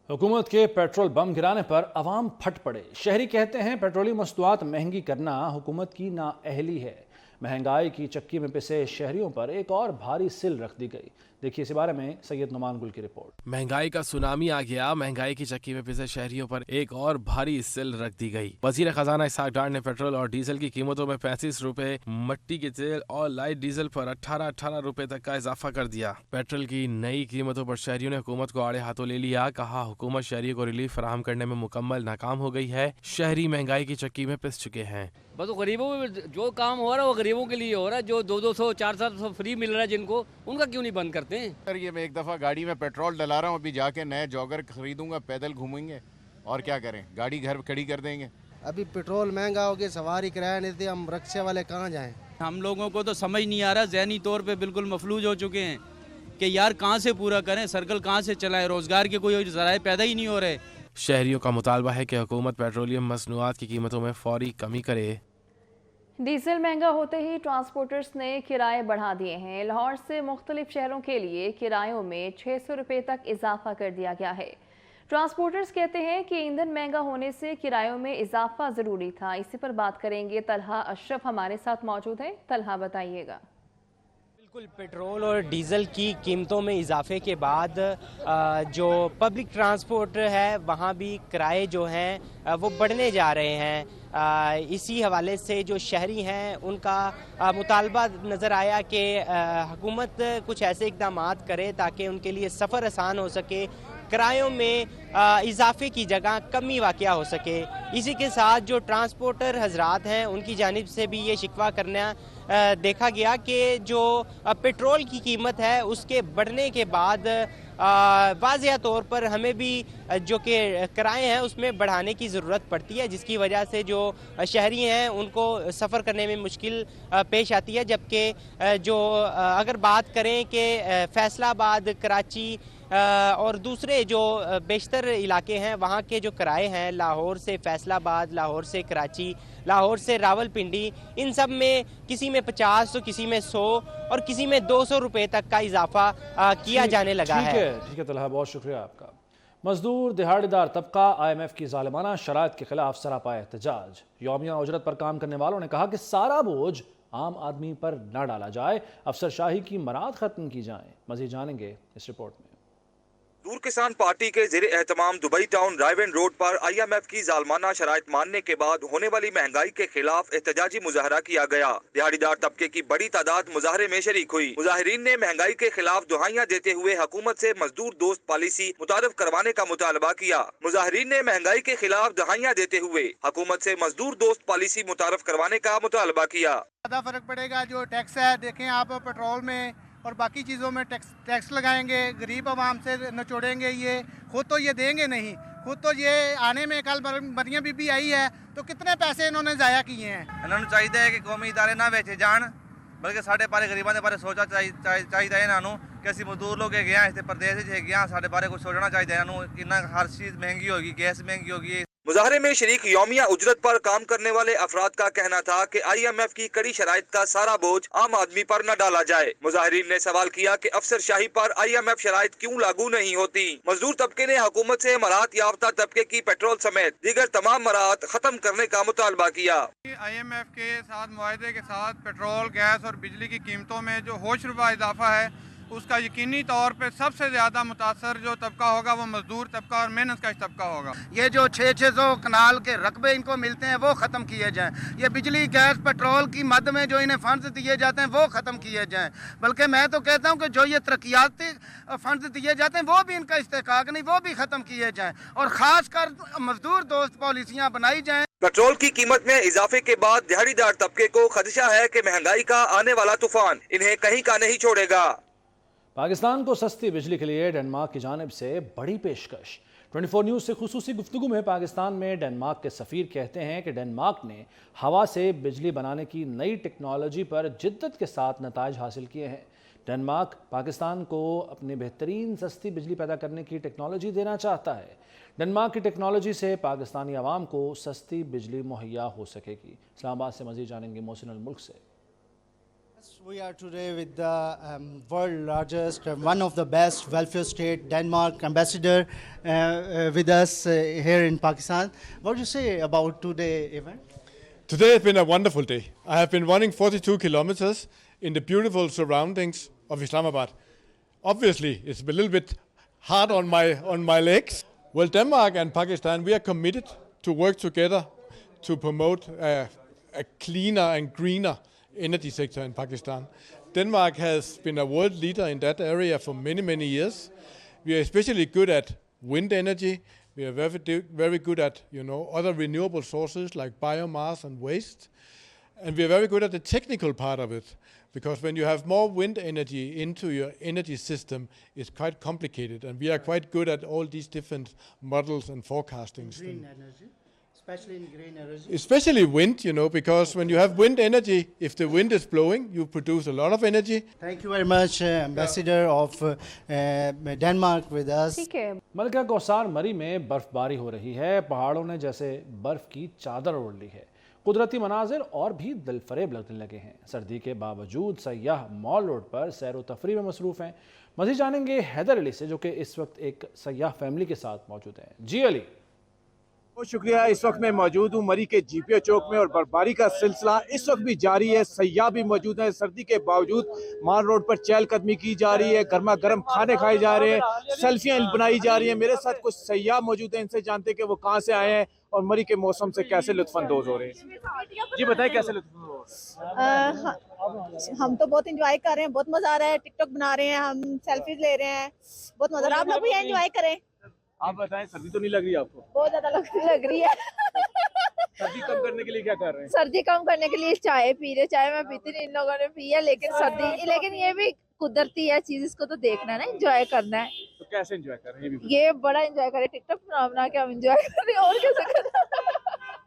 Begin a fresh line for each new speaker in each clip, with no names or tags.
हुकूमत के petrol bomb गिराने पर अवाम फट पड़े। शहरी कहते हैं पेट्रोलियम मस्तूआत महंगी करना हुकूमत की नाअहली है। महंगाई की चक्की में पिसे शहरियों पर एक और भारी सिल रख दी गई। देखिए इस बारे में सैयद नुमान गुल की रिपोर्ट।
महंगाई का सुनामी आ गया। महंगाई की चक्की में पिसे शहरियों पर एक और भारी सिल रख दी गई। वजीर खजाना इसहाक डार ने पेट्रोल और डीजल की कीमतों में 35 रुपए, मट्टी के तेल और लाइट डीजल पर 18 रुपए तक का इजाफा कर दिया। पेट्रोल की नई कीमतों पर शहरियों ने हुकूमत को आड़े हाथों ले लिया। कहा हुकूमत शहरियों को रिलीफ फराहम करने में मुकम्मल नाकाम हो गई है। शहरी महंगाई की चक्की में पिस चुके हैं।
बस वो गरीबों में जो काम हो रहा है वो गरीबों के लिए हो रहा है। जो 200 400 फ्री मिल रहा है जिनको, उनका क्यों नहीं बंद करते हैं।
सर ये मैं एक दफ़ा गाड़ी में पेट्रोल डला रहा हूँ, अभी जाके नए जॉगर खरीदूंगा, पैदल घूमेंगे और क्या करें, गाड़ी घर खड़ी कर देंगे।
अभी पेट्रोल महंगा हो गया, सवारी किराया नहीं देते, हम रिक्शे वाले कहाँ जाएं।
हम लोगों को तो समझ नहीं आ रहा, ज़हनी तौर पे बिल्कुल मफलूज हो चुके हैं कि यार कहाँ से पूरा करें, सर्कल कहाँ से चलाएं, रोज़गार के कोई ज़राए पैदा ही नहीं हो रहे।
शहरियों का मुतालबा है कि हुकूमत पेट्रोलियम मसनूआत की कीमतों में फौरी कमी करे।
डीजल महंगा होते ही ट्रांसपोर्टर्स ने किराए बढ़ा दिए हैं। लाहौर से मुख्तलिफ शहरों के लिए किरायों में 600 रुपये तक इजाफा कर दिया गया है। ट्रांसपोर्टर्स कहते हैं कि ईंधन महंगा होने से किरायों में इजाफा ज़रूरी था। इसी पर बात करेंगे। तलहा अशरफ हमारे साथ मौजूद है। तलहा बताइएगा।
बिल्कुल, पेट्रोल और डीज़ल की कीमतों में इजाफे के बाद जो पब्लिक ट्रांसपोर्ट है वहाँ भी किराए जो हैं वो बढ़ने जा रहे हैं। इसी हवाले से जो शहरी हैं उनका मुतालबा नज़र आया कि हुकूमत कुछ ऐसे इक़दामात करे ताकि उनके लिए सफ़र आसान हो सके, किरायों में इजाफे की जगह कमी वाक़या हो सके। इसी के साथ जो ट्रांसपोर्टर हजरात हैं उनकी जानिब से भी ये शिकवा करना देखा गया कि जो पेट्रोल की कीमत है उसके बढ़ने के बाद वाज़िया तौर पर हमें भी जो कि किराए हैं उसमें बढ़ाने की ज़रूरत पड़ती है, जिसकी वजह से जो शहरी हैं उनको सफ़र करने में मुश्किल पेश आती है। जबकि जो अगर बात करें कि फैसलाबाद, कराची और दूसरे जो बेशतर इलाके हैं वहाँ के जो किराए हैं, लाहौर से फैसलाबाद, लाहौर से कराची, लाहौर से रावलपिंडी, इन सब में किसी में 50 तो किसी में 100 और किसी में 200 रुपए तक का इजाफा किया जाने लगा है।
ठीक है तलहा, बहुत शुक्रिया आपका। मजदूर दिहाड़ीदार तबका IMF की जालिमाना शराइत के खिलाफ सरापा एहतजाज। यौमिया उजरत पर काम करने वालों ने कहा कि सारा बोझ आम आदमी पर न डाला जाए, अफसरशाही की मराद खत्म की जाए। मजीद जानेंगे इस रिपोर्ट में।
मजदूर किसान पार्टी के ज़ेरे एहतमाम दुबई टाउन रायवेन रोड पर IMF की जालमाना शराइत मानने के बाद होने वाली महंगाई के खिलाफ एहतजाजी मुजाहरा किया गया। दिहाड़ीदार तबके की बड़ी तादाद मुजाहरे में शरीक हुई। मुजाहिरीन ने महंगाई के खिलाफ दुहाइयां देते हुए हुकूमत से मजदूर दोस्त पॉलिसी मुतारफ करवाने का मुतालबा किया। मुजाहिरीन ने महंगाई के खिलाफ दुहाइयां देते हुए हुकूमत से मजदूर दोस्त पॉलिसी मुतारफ करवाने का मुतालबा किया।
ज़्यादा फर्क पड़ेगा। जो टैक्स है देखें आप, पेट्रोल में और बाकी चीज़ों में टैक्स लगाएंगे, गरीब आवाम से नचोड़ेंगे। ये खुद तो ये देंगे नहीं, खुद तो ये आने में कल मरियम बीबी आई है तो कितने पैसे इन्होंने ज़ाया किए हैं।
इन्होंने चाहिए कि कौमी इदारे ना बेचे जान, बल्कि साढ़े बारे गरीबों के बारे सोचा चाहिए इन्हों कि असी मजदूर लोग गए इतने प्रदेश गए, साढ़े बारे कुछ सोचना चाहिए इन्हों कि हर चीज़ महंगी होगी, गैस महंगी होगी।
मुजाहरे में शरीक यौमिया उजरत पर काम करने वाले अफराद का कहना था कि IMF की कड़ी शराइत का सारा बोझ आम आदमी पर न डाला जाए। मुजाहिरीन ने सवाल किया कि अफसरशाही पर IMF शराइत क्यों लागू नहीं होती। मजदूर तबके ने हुकूमत से मराहत याफ्ता तबके की पेट्रोल समेत दीगर तमाम मराहत खत्म करने का मुतालबा किया।
IMF के साथ मुआहदे के साथ पेट्रोल, गैस और बिजली की कीमतों में जो होश रुपा इजाफा है उसका यकीनी तौर पे सबसे ज़्यादा मुतासर जो तबका होगा वो मजदूर तबका और मेहनत कश तबका होगा।
ये जो 600 कनाल के रकबे इनको मिलते हैं वो ख़त्म किए जाएं। ये बिजली, गैस, पेट्रोल की मद में जो इन्हें फंड्स दिए जाते हैं वो ख़त्म किए जाएं। बल्कि मैं तो कहता हूँ कि जो ये तरक्याती फंड्स दिए जाते हैं वो भी इनका इस्तेकाक नहीं, वो भी ख़त्म किए जाएँ और ख़ासकर मजदूर दोस्त पॉलिसियाँ बनाई जाएँ।
पेट्रोल की कीमत में इजाफे के बाद दिहाड़ीदार तबके को खदशा है कि महंगाई का आने वाला तूफान इन्हें कहीं का नहीं छोड़ेगा।
पाकिस्तान को सस्ती बिजली के लिए डेनमार्क की जानिब से बड़ी पेशकश। 24 न्यूज़ से खुसूसी गुफ्तगू में पाकिस्तान में डेनमार्क के सफ़ीर कहते हैं कि डेनमार्क ने हवा से बिजली बनाने की नई टेक्नोलॉजी पर जिद्दत के साथ नताइज हासिल किए हैं। डेनमार्क पाकिस्तान को अपनी बेहतरीन सस्ती बिजली पैदा करने की टेक्नोलॉजी देना चाहता है। डेनमार्क की टेक्नोलॉजी से पाकिस्तानी आवाम को सस्ती बिजली मुहैया हो सकेगी। इस्लामाबाद से मज़ीद जानेंगे मोहसिन अल मुल्क से।
We are today with the world largest, one of the best welfare state, Denmark ambassador with us here in Pakistan. What do you say about today's event?
Today has been a wonderful day. I have been running 42 kilometers in the beautiful surroundings of Islamabad. Obviously, it's a little bit hard on my legs. Well, Denmark and Pakistan, we are committed to work together to promote a cleaner and greener energy sector in Pakistan. Denmark has been a world leader in that area for many, many years. We are especially good at wind energy. We are very good at, other renewable sources like biomass and waste. And we are very good at the technical part of it, because when you have more wind energy into your energy system, it's quite complicated. And we are quite good at all these different models and forecastings.
Green energy, especially in green energy.
Especially wind, because when you have wind energy, if the wind is blowing, you produce a lot of energy.
Thank you very much, Ambassador of Denmark with us.
ठीक है।
मलका कौसार मरी में बर्फबारी हो रही है। पहाड़ों ने जैसे बर्फ की चादर ओढ़ ली है। कुदरती मनाजिर और भी दिलफरेब लगने लगे हैं। सर्दी के बावजूद सयाह मॉल रोड पर सैर व तफरी में मसरूफ़ हैं। मज़ीद जानेंगे हैदर अली से, जो कि इस वक्त एक सयाह फैमिली के साथ मौजूद हैं। जी अली।
बहुत शुक्रिया। इस वक्त मैं मौजूद हूँ मरी के जीपीओ चौक में और बर्फबारी का सिलसिला इस वक्त भी जारी है। सयाह भी मौजूद हैं। सर्दी के बावजूद माल रोड पर चहलकदमी की जा रही है। गर्मा गर्म खाने खाए जा रहे हैं, सेल्फियाँ बनाई जा रही हैं। मेरे साथ कुछ सयाह मौजूद हैं, इनसे जानते हैं कि वो कहाँ से आए हैं और मरी के मौसम से कैसे लुत्फानंदोज हो रहे हैं। जी बताएं, कैसे लुत्फानंदोज?
हम तो बहुत एंजॉय कर रहे हैं, बहुत मजा आ रहा है। टिकटॉक बना रहे हैं, हम सेल्फीज ले रहे हैं, बहुत मजा आ रहा है। आप लोग भी एंजॉय करें।
आप बताएं, सर्दी तो नहीं लग रही आपको?
बहुत ज्यादा लग रही है।
सर्दी कम करने के लिए क्या कर रहे हैं?
सर्दी कम करने के लिए चाय पी रहे। चाय मैं पीती नहीं, इन लोगों ने पी है, लेकिन ये भी कुदरती है चीज, इसको तो देखना है ना, एंजॉय करना है।
तो कैसे एंजॉय कर रहे हैं?
ये बड़ा एंजॉय करे, टिकटॉक बना के हम एंजॉय कर रहे हैं, और कैसे कर रहे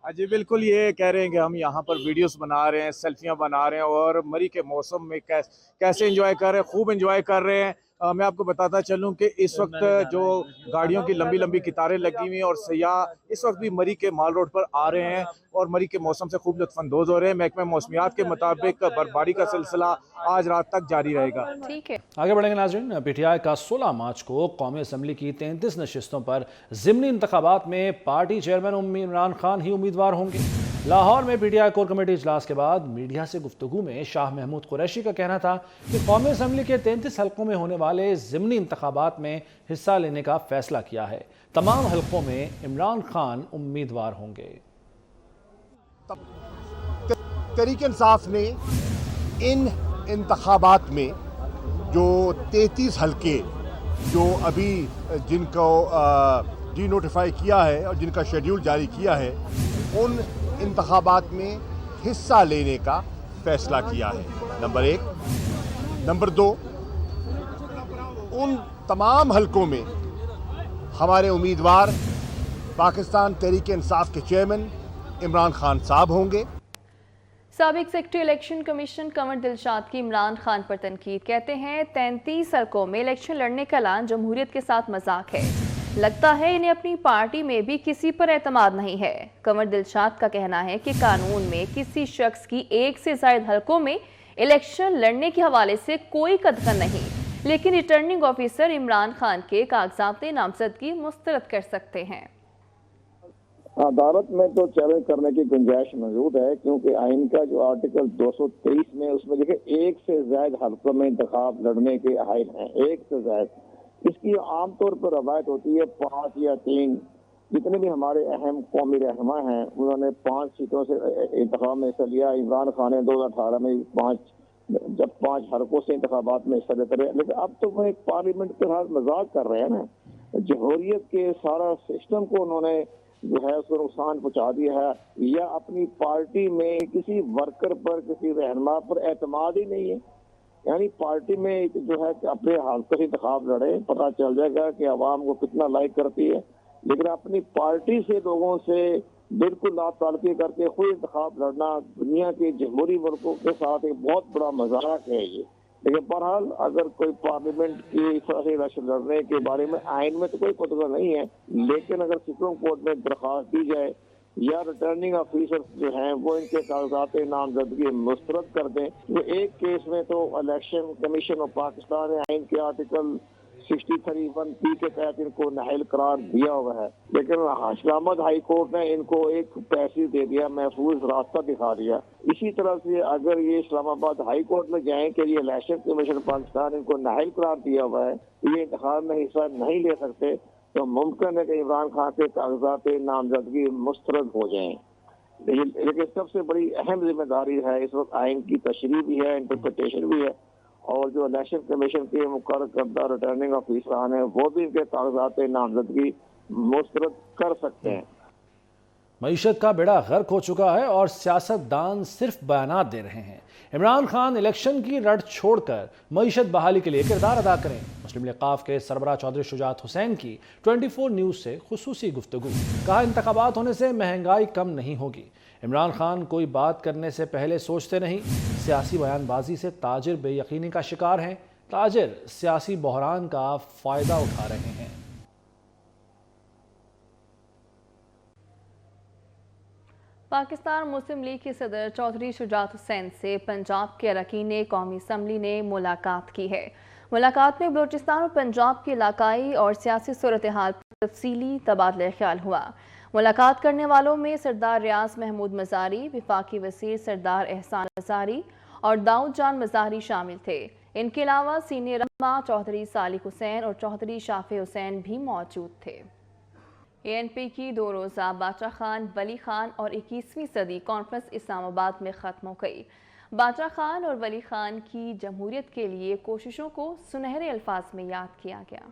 हैं।
जी बिल्कुल, ये कह रहे हैं कि हम यहाँ पर वीडियोस बना रहे हैं, सेल्फियाँ बना रहे हैं और मरी के मौसम में कैसे एंजॉय कर रहे हैं, खूब एंजॉय कर रहे हैं। मैं आपको बताता चलूं कि इस वक्त जो गाड़ियों की लंबी लंबी कतारें लगी हुई हैं और सयाह इस वक्त भी मरी के माल रोड पर आ रहे हैं और मरी के मौसम से खूब लुत्फानंदोज हो रहे हैं। महकमा मौसमियात के मुताबिक बर्फबारी का सिलसिला आज रात तक जारी रहेगा।
ठीक है,
आगे बढ़ेंगे नाज़रीन। पीटीआई का 16 मार्च को कौमी असम्बली की 33 नशिस्तों पर ज़िमनी इंतखाबात में पार्टी चेयरमैन इमरान खान ही उम्मीदवार होंगे। लाहौर में पीटीआई कोर कमेटी इजलास के बाद मीडिया से गुफ्तगू में शाह महमूद कुरैशी का कहना था कि कौमी असम्बली के 33 हल्कों में होने वाले ज़िमनी इंतखाबात में हिस्सा लेने का फैसला किया है। तमाम हल्कों में इमरान खान उम्मीदवार होंगे।
तहरीक इंसाफ ने इन इंतखाबात में जो 33 हल्के जो अभी जिनको डी नोटिफाई किया है और जिनका शेड्यूल जारी किया है, उन इंतखाबात में हिस्सा लेने का फैसला किया है। नंबर 1। नंबर 2, उन तमाम हल्कों में हमारे उम्मीदवार पाकिस्तान तहरीक इंसाफ के चेयरमैन इमरान खान साहब होंगे।
साबिक secretary election commission Kanwar Dilshad की इमरान खान पर तनकीद। कहते हैं 33 हल्कों में इलेक्शन लड़ने का ऐलान जमहूरियत के साथ मजाक है। लगता है इन्हें अपनी पार्टी में भी किसी पर एतमाद नहीं है। कंवर दिलशाद का कहना है कि कानून में किसी शख्स की एक से ज्यादा हल्कों में इलेक्शन लड़ने के हवाले से कोई कदगन नहीं, लेकिन रिटर्निंग ऑफिसर इमरान खान के कागजात नामजदगी मुस्तरद कर सकते हैं।
अदालत में तो चैलेंज करने की गुंजाइश मौजूद है, क्योंकि आइन का जो आर्टिकल 223 में उसमें देखिए एक से ज्यादा हल्कों में इंतखाब लड़ने के हाइल हैं। एक से ज्यादा इसकी आमतौर पर रवायत होती है 5 या 3। जितने भी हमारे अहम कौमी रहनुमा हैं उन्होंने 5 सीटों से इंतखाब में हिस्सा लिया। इमरान खान ने 2018 में 5 हल्कों से इंतखाबात में हिस्सा लेते रहे। लेकिन अब तो वो एक पार्लियामेंट के साथ मजाक कर रहे हैं ना। जमहूरियत के सारा सिस्टम को उन्होंने जो है उसको नुकसान पहुंचा दिया है, या अपनी पार्टी में किसी वर्कर पर, किसी रहनुमा पर एतमाद ही नहीं है। यानी पार्टी में जो है अपने हल्के से इंतखाब लड़े, पता चल जाएगा कि आवाम को कितना लाइक करती है, लेकिन अपनी पार्टी से लोगों से बिल्कुल लाताल्लुकी करके खुद इंतखाब लड़ना दुनिया के जमहूरी मुल्कों के साथ एक बहुत बड़ा मजाक है ये। लेकिन बहरहाल अगर कोई पार्लियामेंट की इलेक्शन लड़ने के बारे में आइन में तो कोई कदर नहीं है, लेकिन अगर सुप्रीम कोर्ट में दरख्वास्त दी जाए یا ریٹرننگ آفیسر جو ہیں وہ ان کے کاغذات نامزدگی مسترد کر دیں. تو ایک کیس میں تو الیکشن کمیشن آف پاکستان نے آئین کے آرٹیکل 63(1)(p) کے تحت ان کو نااہل قرار دیا ہوا ہے، لیکن اسلام آباد ہائی کورٹ نے ان کو ایک پیسے دے دیا، محفوظ راستہ دکھا دیا. اسی طرح سے اگر یہ اسلام آباد ہائی کورٹ میں جائیں کہ یہ الیکشن کمیشن پاکستان ان کو نااہل قرار دیا ہوا ہے، یہ انتخاب میں حصہ نہیں لے سکتے، تو ممکن ہے کہ عمران خان کے کاغذات نامزدگی مسترد ہو جائیں. لیکن سب سے بڑی اہم ذمہ داری ہے اس وقت آئین کی تشریح بھی ہے، انٹرپریٹیشن بھی ہے، اور جو الیکشن کمیشن کے مقرر کردہ ریٹرننگ آفیسران ہیں وہ بھی ان کے کاغذات نامزدگی مسترد کر سکتے ہیں.
معیشت کا بیڑا غرق ہو چکا ہے اور سیاستدان صرف بیانات دے رہے ہیں. عمران خان الیکشن کی رٹ چھوڑ کر معیشت بحالی کے لیے کردار ادا کریں. مسلم لیگ ق کے سربراہ چودھری شجاعت حسین کی 24 نیوز سے خصوصی گفتگو. کہا انتخابات ہونے سے مہنگائی کم نہیں ہوگی. عمران خان کوئی بات کرنے سے پہلے سوچتے نہیں. سیاسی بیان بازی سے تاجر بے یقینی کا شکار ہیں. تاجر سیاسی بحران کا فائدہ اٹھا رہے ہیں.
پاکستان مسلم لیگ کے صدر چودھری شجاعت حسین سے پنجاب کے اراکین قومی اسمبلی نے ملاقات کی ہے. ملاقات میں بلوچستان اور پنجاب کے علاقائی اور سیاسی صورتحال پر تفصیلی تبادلہ خیال ہوا. ملاقات کرنے والوں میں سردار ریاض محمود مزاری، وفاقی وزیر سردار احسان مزاری اور داؤد جان مزاری شامل تھے. ان کے علاوہ سینئر رہنما چودھری صالح حسین اور چودھری شافع حسین بھی موجود تھے. ANP کی 2 روزہ باچا خان ولی خان اور 21ویں صدی کانفرنس اسلام آباد میں ختم ہو گئی. باچا خان اور ولی خان کی جمہوریت کے لیے کوششوں کو سنہرے الفاظ میں یاد کیا گیا.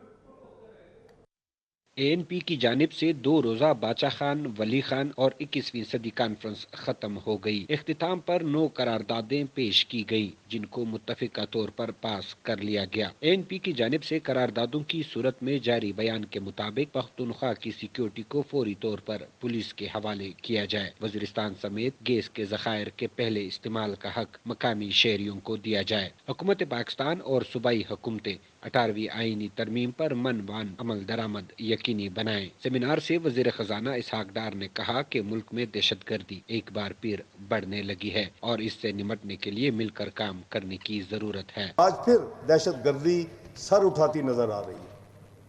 ANP کی جانب سے 2 روزہ باچا خان ولی خان اور 21ویں صدی کانفرنس ختم ہو گئی. اختتام پر 9 قراردادیں پیش کی گئی جن کو متفقہ طور پر پاس کر لیا گیا. ANP کی جانب سے قراردادوں کی صورت میں جاری بیان کے مطابق پختونخوا کی سیکیورٹی کو فوری طور پر پولیس کے حوالے کیا جائے. وزیرستان سمیت گیس کے ذخائر کے پہلے استعمال کا حق مقامی شہریوں کو دیا جائے. حکومت پاکستان اور صوبائی حکومتیں 18ویں آئینی ترمیم پر من وان عمل درآمد یقینی بنائیں. سیمینار سے وزیر خزانہ اسحاق ڈار نے کہا کہ ملک میں دہشت گردی ایک بار پھر بڑھنے لگی ہے اور اس سے نمٹنے کے لیے مل کر کام کرنے کی ضرورت ہے.
آج پھر دہشت گردی سر اٹھاتی نظر آ رہی ہے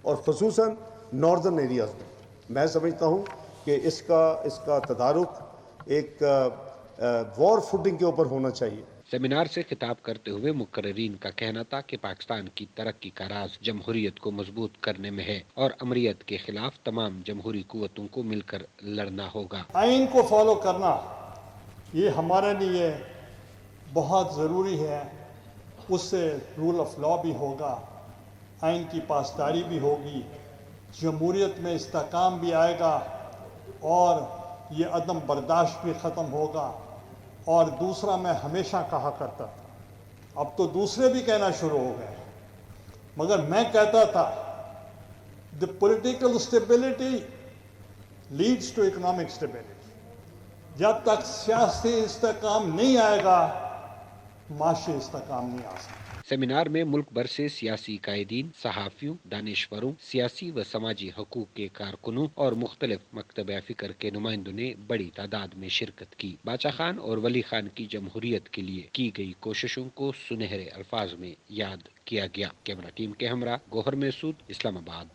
اور خصوصاً ناردرن ایریاز میں. میں سمجھتا ہوں کہ اس کا تدارک ایک وار فوٹنگ کے اوپر ہونا چاہیے.
سیمینار سے خطاب کرتے ہوئے مقررین کا کہنا تھا کہ پاکستان کی ترقی کا راز جمہوریت کو مضبوط کرنے میں ہے اور امریت کے خلاف تمام جمہوری قوتوں کو مل کر لڑنا ہوگا.
آئین کو فالو کرنا یہ ہمارے لیے بہت ضروری ہے. اس سے رول آف لا بھی ہوگا، آئین کی پاسداری بھی ہوگی، جمہوریت میں استحکام بھی آئے گا اور یہ عدم برداشت بھی ختم ہوگا. اور دوسرا میں ہمیشہ کہا کرتا تھا، اب تو دوسرے بھی کہنا شروع ہو گئے، مگر میں کہتا تھا the political stability leads to economic stability. جب تک سیاسی استحکام نہیں آئے گا معاشی استحکام نہیں آ سکتا.
سیمینار میں ملک بھر سے سیاسی قائدین، صحافیوں، دانشوروں، سیاسی و سماجی حقوق کے کارکنوں اور مختلف مکتب فکر کے نمائندوں نے بڑی تعداد میں شرکت کی. باچا خان اور ولی خان کی جمہوریت کے لیے کی گئی کوششوں کو سنہرے الفاظ میں یاد کیا گیا. کیمرہ ٹیم کے ہمراہ گوہر محسود، اسلام آباد.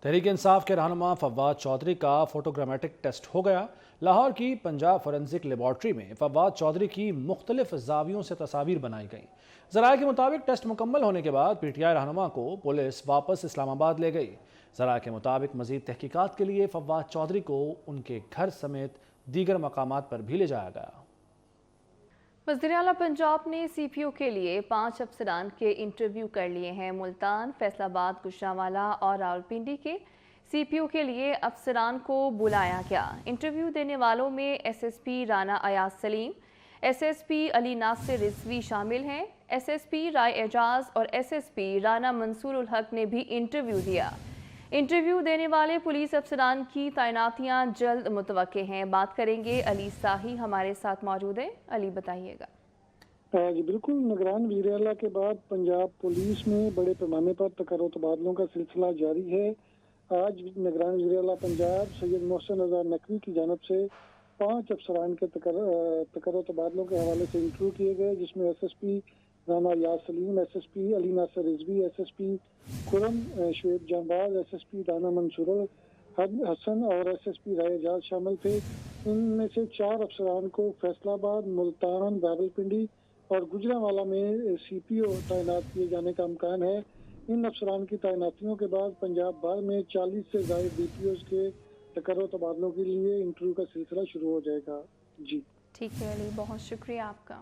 تحریک انصاف کے رہنما فواد چودھری کا فوٹوگرامیٹک ٹیسٹ ہو گیا. لاہور کی پنجاب فورنزک لیبارٹری میں فواد چودھری کی مختلف زاویوں سے تصاویر بنائی گئیں. ذرائع کے مطابق ٹیسٹ مکمل ہونے کے بعد پی ٹی آئی رہنما کو پولیس واپس اسلام آباد لے گئی. ذرائع کے مطابق مزید تحقیقات کے لیے فواد چودھری کو ان کے گھر سمیت دیگر مقامات پر بھی لے جایا گیا.
وزیر اعلیٰ پنجاب نے سی پی او کے لیے 5 افسران کے انٹرویو کر لیے ہیں. ملتان، فیصل آباد، گوجرانوالہ اور راولپنڈی کے سی پی او کے لیے افسران کو بلایا گیا. انٹرویو دینے والوں میں S S P Rana Ayaz Saleem, S S P Ali Nasir Rizvi شامل ہیں. S S P Rai Ijaz اور S S P Rana Mansoor ul Haq نے بھی انٹرویو دیا. انٹرویو دینے والے پولیس افسران کی تعیناتیاں جلد متوقع ہیں. بات کریں گے علی ساہی، ہمارے ساتھ موجود ہیں. علی بتائیے گا.
جی بالکل، نگران وزیر اعلیٰ کے بعد پنجاب پولیس میں بڑے پیمانے پر تقرر و تبادلوں کا سلسلہ جاری ہے. آج نگران وزیر اعلیٰ پنجاب سید محسن رضا نقوی کی جانب سے 5 افسران کے تقرر تبادلوں کے حوالے سے انٹرویو کیے گئے، جس میں ایس ایس پی رانا یاز سلیم، S S P Ali Nasir Rizvi, S S پی خرم شعیب جانباز، ایس ایس پی رانا منصور حسن اور ایس ایس پی رائے اعجاز شامل تھے۔ ان میں سے 4 افسران کو فیصلہ آباد، ملتان، راولپنڈی اور گجرانوالہ میں سی پی او تعینات کیے جانے کا امکان ہے۔ ان افسران کی تعیناتیوں کے بعد پنجاب بھر میں 40 سے زائد ڈی پی اوز کے تقرر تبادلوں کے لیے انٹرویو کا سلسلہ شروع ہو جائے گا۔ جی
ٹھیک ہے علی، بہت شکریہ آپ کا۔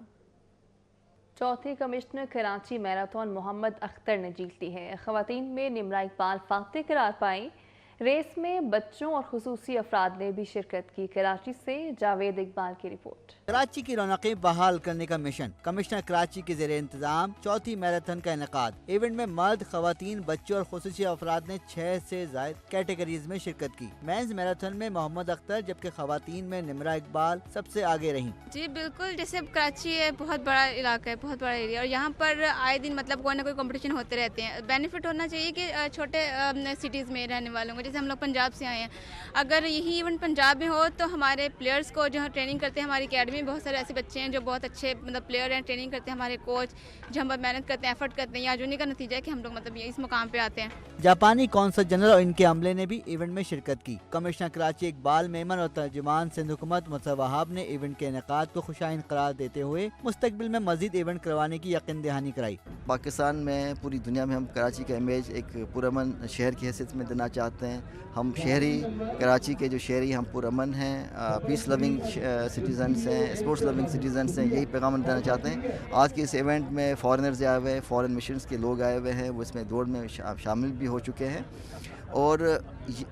چوتھی کمشنر کراچی میراتھن محمد اختر نے جیت لی ہے۔ خواتین میں نمرہ اقبال فاتح قرار پائیں۔ ریس میں بچوں اور خصوصی افراد نے بھی شرکت کی۔ کراچی سے جاوید اقبال کی رپورٹ۔
کراچی کی رونقیں بحال کرنے کا مشن، کمشنر کراچی کے زیر انتظام چوتھی میراتھن کا انعقاد۔ ایونٹ میں مرد، خواتین، بچوں اور خصوصی افراد نے 6 سے زائد کیٹیگریز میں شرکت کی۔ مینز میراتھن میں محمد اختر جبکہ خواتین میں نمرہ اقبال سب سے آگے رہیں۔
جی بالکل، جیسے کراچی ہے بہت بڑا علاقہ ہے، بہت بڑا ایریا، اور یہاں پر آئے دن مطلب کوئی نہ کوئی کمپٹیشن ہوتے رہتے ہیں۔ بینیفٹ ہونا چاہیے کہ چھوٹے سٹیز میں رہنے والوں کو، جیسے ہم لوگ پنجاب سے آئے ہیں، اگر یہی ایونٹ پنجاب میں ہو تو ہمارے پلیئرز کو جو ٹریننگ کرتے ہیں، ہماری اکیڈمی میں بہت سارے ایسے بچے ہیں جو بہت اچھے مطلب پلیئر ہیں، ٹریننگ کرتے ہیں ہمارے کوچ، جو ہم محنت کرتے ہیں، ایفرٹ کرتے ہیں، آج انہیں کا نتیجہ ہے کہ ہم لوگ مطلب اس مقام پہ آتے ہیں۔
جاپانی قونصل جنرل اور ان کے عملے نے بھی ایونٹ میں شرکت کی۔ کمشنر کراچی اقبال میمن اور ترجمان سندھ حکومت مصطفی وہاب نے ایونٹ کے انعقاد کو خوشائن قرار دیتے ہوئے مستقبل میں مزید ایونٹ کروانے کی یقین دہانی کرائی۔
پاکستان میں، پوری دنیا میں ہم کراچی کا امیج ایک پرامن شہر کی حیثیت میں دینا چاہتے ہیں۔ ہم شہری، کراچی کے جو شہری ہم پرامن ہیں، پیس لونگ سٹیزنس ہیں، اسپورٹس لونگ سٹیزنس ہیں، یہی پیغام دینا چاہتے ہیں۔ آج کے اس ایونٹ میں فارنرز آئے ہوئے ہیں، فارن مشنز کے لوگ آئے ہوئے ہیں، وہ اس میں دوڑ میں شامل بھی ہو چکے ہیں، اور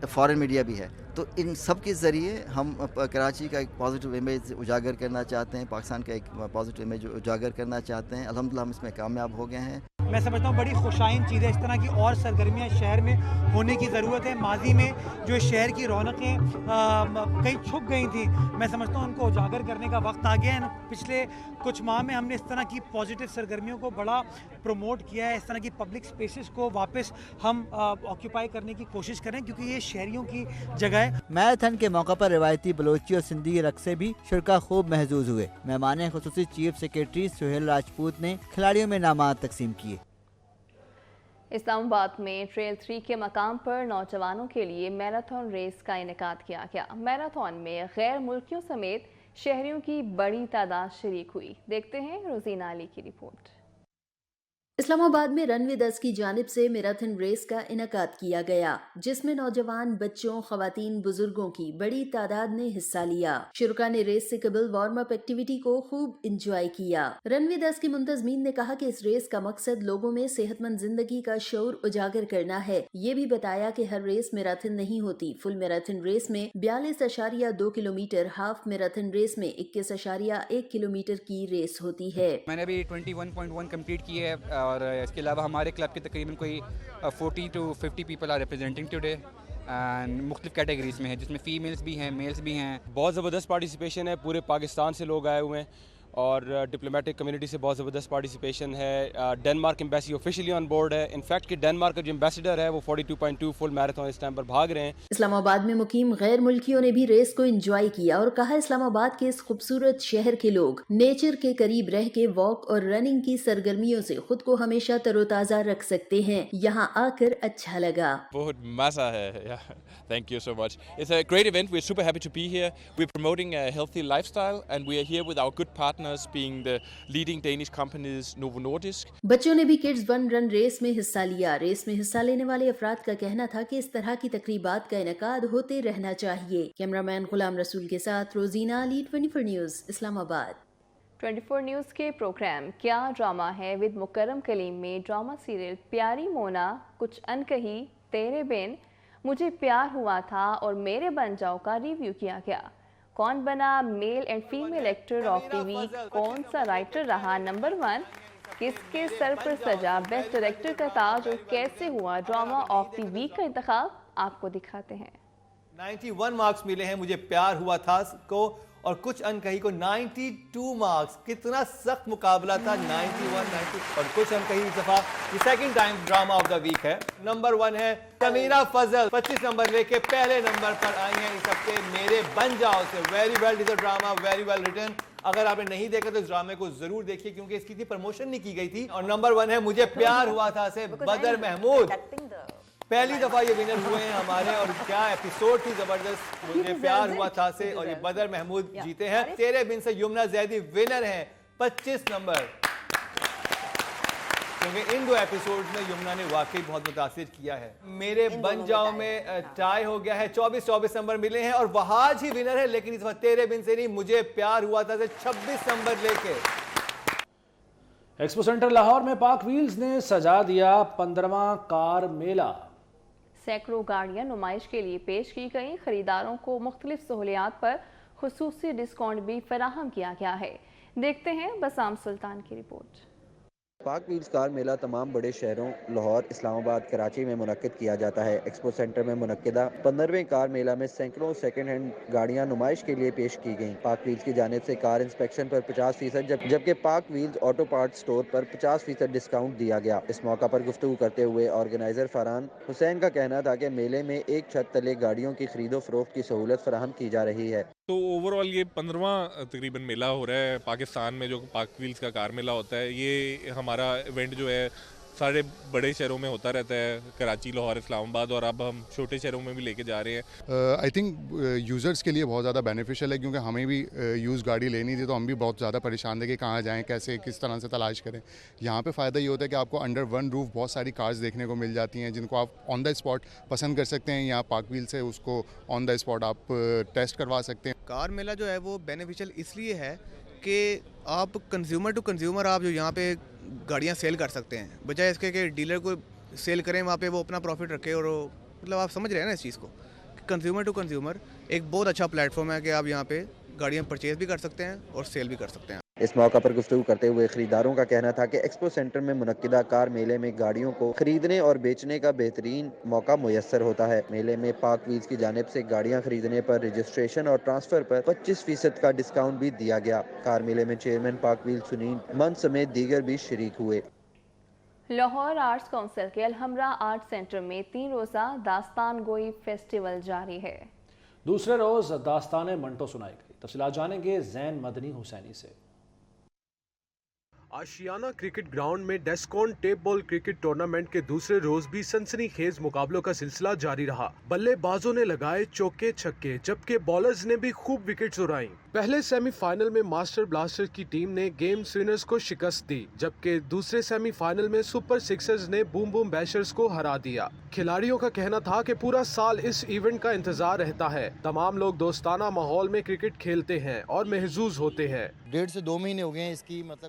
فارن میڈیا بھی ہے۔ تو ان سب کے ذریعے ہم کراچی کا ایک پازیٹیو امیج اجاگر کرنا چاہتے ہیں، پاکستان کا ایک پازیٹیو امیج اجاگر کرنا چاہتے ہیں۔ الحمدللہ ہم اس میں کامیاب ہو گئے ہیں۔
میں سمجھتا ہوں بڑی خوشائن چیز ہے، اس طرح کی اور سرگرمیاں شہر میں ہونے کی ضرورت ہے۔ ماضی میں جو شہر کی رونقیں کہیں چھپ گئی تھیں، میں سمجھتا ہوں ان کو اجاگر کرنے کا وقت آ گیا ہے۔ پچھلے کچھ ماہ میں ہم نے اس طرح کی پازیٹیو سرگرمیوں کو بڑا پروموٹ کیا ہے۔ اس طرح کی پبلک اسپیسز کو واپس ہم آکیوپائی کرنے کی کوشش کریں، کیونکہ یہ شہریوں کی جگہ ہے۔
میراتھن کے موقع پر روایتی بلوچی اور سندھی رقص سے بھی شرکا خوب محظوظ ہوئے۔ مہمان خصوصی چیف سیکریٹری سہیل راجپوت نے کھلاڑیوں میں انعامات تقسیم کیے۔
اسلام آباد میں ٹریل 3 کے مقام پر نوجوانوں کے لیے میراتھن ریس کا انعقاد کیا گیا۔ میراتھن میں غیر ملکیوں سمیت شہریوں کی بڑی تعداد شریک ہوئی۔ دیکھتے ہیں روزینہ علی کی رپورٹ۔
اسلام آباد میں رن ود اس کی جانب سے میراتھن ریس کا انعقاد کیا گیا، جس میں نوجوان، بچوں، خواتین، بزرگوں کی بڑی تعداد نے حصہ لیا۔ شرکا نے ریس سے قبل وارم اپ ایکٹیویٹی کو خوب انجوائے کیا۔ رن ود اس کی منتظمین نے کہا کہ اس ریس کا مقصد لوگوں میں صحت مند زندگی کا شعور اجاگر کرنا ہے۔ یہ بھی بتایا کہ ہر ریس میراتھن نہیں ہوتی۔ فل میراتھن ریس میں 42.2 کلومیٹر، ہاف میراتھن ریس میں 21.1 کلومیٹر کی ریس ہوتی ہے۔
میں نے ابھی 21.1 کمپلیٹ کی ہے، اور اس کے علاوہ ہمارے کلب کے تقریباً کوئی 40 to 50 people are representing today, and مختلف کیٹیگریز میں ہیں، جس میں فیمیلز بھی ہیں، میلز بھی ہیں۔
بہت زبردست پارٹیسپیشن ہے، پورے پاکستان سے لوگ آئے ہوئے ہیں، اور ڈپلومیٹک کمیونٹی سے بہت زبردست پارٹیسپیشن ہے۔ Denmark embassy officially on board ہے۔ انفیکٹ کہ ڈنمارک کا جو ایمبیسڈر ہے وہ 42.2 فل میراتھن اس ٹائم پر بھاگ رہے ہیں۔
اسلام آباد میں مقیم غیر ملکیوں نے بھی ریس کو انجوائے کیا اور کہا اسلام آباد کے اس خوبصورت شہر کے لوگ نیچر کے قریب رہ کے واک اور رننگ کی سرگرمیوں سے خود کو ہمیشہ تر و تازہ رکھ سکتے ہیں۔ یہاں آ کر اچھا لگا۔
بہت مزہ ہے۔ Thank you so much. It's a great event. We're super happy to be here. We're promoting a healthy lifestyle, and we are here with our good partners, being the leading Danish companies Novo Nordisk.
بچوں نے بھی kids one رن race میں حصہ لیا۔ Race میں حصہ لینے والے افراد کا کہنا تھا کہ اس طرح کی تقریبات کا انعقاد ہوتے رہنا چاہیے۔ کیمرامین غلام رسول کے ساتھ روزینہ علی، 24 نیوز، اسلام آباد۔
24 نیوز کے پروگرام کیا ڈرامہ ہے ود مکرم کلیم میں ڈرامہ سیریل پیاری مونا، کچھ انکہی، تیرے بن، مجھے پیار ہوا تھا اور میرے بن جاؤ کا ریویو کیا گیا۔ کون بنا male and female actor of the week, کون سا رائٹر رہا نمبر 1، کس کے سر پر سجا بیسٹ ڈائریکٹر کا تاج، اور کیسے ہوا ڈرامہ آف دی ویک کا انتخاب، آپ کو دکھاتے ہیں۔
91 मार्क्स मिले हैं मुझे प्यार हुआ था को, और कुछ अनकही को 92 मार्क्स। कितना सख्त मुकाबला था। 91, 90 और कुछ अनकही इस दफा ये second time drama of the week है। नंबर 1 है समीरा फजल, 25 नंबर लेके पहले नंबर पर आई हैं इस हफ्ते मेरे बन जाओ से। Very well deserved drama, very well written. अगर आपने नहीं देखा तो इस ड्रामे को जरूर देखिए क्योंकि इसकी थी प्रमोशन नहीं की गई थी। और नंबर 1 है मुझे प्यार हुआ था से बदर महमूद। पहली दफा ये विनर हुए हैं हमारे, और क्या एपिसोड थी जबरदस्त। मुझे प्यार हुआ था से और ये बदर महमूद जीते हैं। तेरे बिन से यमुना जैदी विनर हैं 25 नंबर, क्योंकि इन 2 एपिसोड में यमुना ने वाकई बहुत मुतासिर किया है। मेरे बन जाओ में टाई हो गया है, 24 नंबर मिले हैं और वहाज ही विनर है, लेकिन इस वक्त तेरे बिन से नहीं मुझे प्यार हुआ था से 26 नंबर लेके।
एक्सपो सेंटर लाहौर में पाक व्हील्स ने सजा दिया 15वां कार मेला।
सैकड़ों गाड़ियां नुमाइश के लिए पेश की गई। खरीदारों को मुख्तलिफ सहूलियात पर खुसूसी डिस्काउंट भी फराहम किया गया है। देखते हैं बसाम सुल्तान की रिपोर्ट।
पाक व्हील्स कार मेला तमाम बड़े शहरों लाहौर, इस्लामाबाद, कराची में मुनक्किद किया जाता है। एक्सपो सेंटर में मुनक्किदा 15वें कार मेला में सैकड़ों सेकंड हैंड गाड़ियां नुमाइश के लिए पेश की गईं। पाक व्हील्स की जानिब से कार इंस्पेक्शन पर 50%, जबकि पाक व्हील्स ऑटो पार्ट स्टोर पर 50% डिस्काउंट दिया गया। इस मौका पर गुफ्तगू करते हुए ऑर्गेनाइजर फरहान हुसैन का कहना था कि मेले में एक छत तले गाड़ियों की खरीदो फरोख्त की सहूलत फराहम की जा रही है।
तो ओवरऑल ये 15वां तकरीबन मेला हो रहा है पाकिस्तान में, जो पाक व्हील्स का कार मेला होता है। ये हमारा इवेंट जो है सारे बड़े शहरों में होता रहता है, कराची, लाहौर, इस्लामाबाद, और अब हम छोटे शहरों में भी लेके जा रहे हैं।
आई थिंक यूज़र्स के लिए बहुत ज़्यादा बेनिफिशियल है, क्योंकि हमें भी यूज़ गाड़ी लेनी थी तो हम भी बहुत ज़्यादा परेशान थे कि कहाँ जाएं, कैसे, किस तरह से तलाश करें। यहाँ पे फ़ायदा ये होता है कि आपको अंडर वन रूफ बहुत सारी कार्स देखने को मिल जाती हैं, जिनको आप ऑन द स्पॉट पसंद कर सकते हैं। यहाँ पाक व्हील से उसको ऑन द स्पॉट आप टेस्ट करवा सकते हैं।
कार मेला जो है वो बेनिफिशियल इसलिए है कि आप कंज्यूमर टू कंज्यूमर आप जो यहाँ पे गाड़ियाँ सेल कर सकते हैं, बजाय इसके कि डीलर को सेल करें वहाँ पे वो अपना प्रॉफिट रखे। और मतलब आप समझ रहे हैं ना इस चीज़ को, कंज्यूमर टू कंज्यूमर एक बहुत अच्छा प्लेटफॉर्म है कि आप यहाँ पे गाड़ियाँ परचेज भी कर सकते हैं और सेल भी कर सकते हैं।
इस मौका पर गुफ्तगू करते हुए खरीदारों का कहना था कि एक्सपो सेंटर में मुनक्किदा कार मेले में गाड़ियों को खरीदने और बेचने का बेहतरीन मौका मुयस्सर होता है। मेले में पाक व्हील्स की जानिब से गाड़ियां खरीदने पर रजिस्ट्रेशन और ट्रांसफर पर 25% का डिस्काउंट भी दिया गया। कार मेले में चेयरमैन पाक व्हील्स सुनील मन समेत दीगर भी शरीक हुए।
लाहौर आर्ट्स काउंसिल के अलहमरा आर्ट सेंटर में 3 रोज़ा दास्तान गोई फेस्टिवल जारी है।
दूसरे रोज दास्तान मंटो सुनाई गई। तफसीलात जानेंगे जैन मदनी हुसैनी से।
आशियाना क्रिकेट ग्राउंड में Descon tape ball cricket tournament के दूसरे रोज भी सनसनीखेज मुकाबलों का सिलसिला जारी रहा। बल्लेबाजों ने लगाए चौके छक्के, जबकि बॉलर्स ने भी खूब विकेट्स उड़ाई। पहले सेमीफाइनल में मास्टर ब्लास्टर की टीम ने गेम स्विनर्स को शिकस्त दी, जबकि दूसरे सेमीफाइनल में सुपर सिक्सर्स ने बूम बूम बैशर्स को हरा दिया। खिलाड़ियों का कहना था कि पूरा साल इस इवेंट का इंतजार रहता है। तमाम लोग दोस्ताना माहौल में क्रिकेट खेलते हैं और महजूज होते हैं।
1.5 से 2 महीने हो गए हैं इसकी, मतलब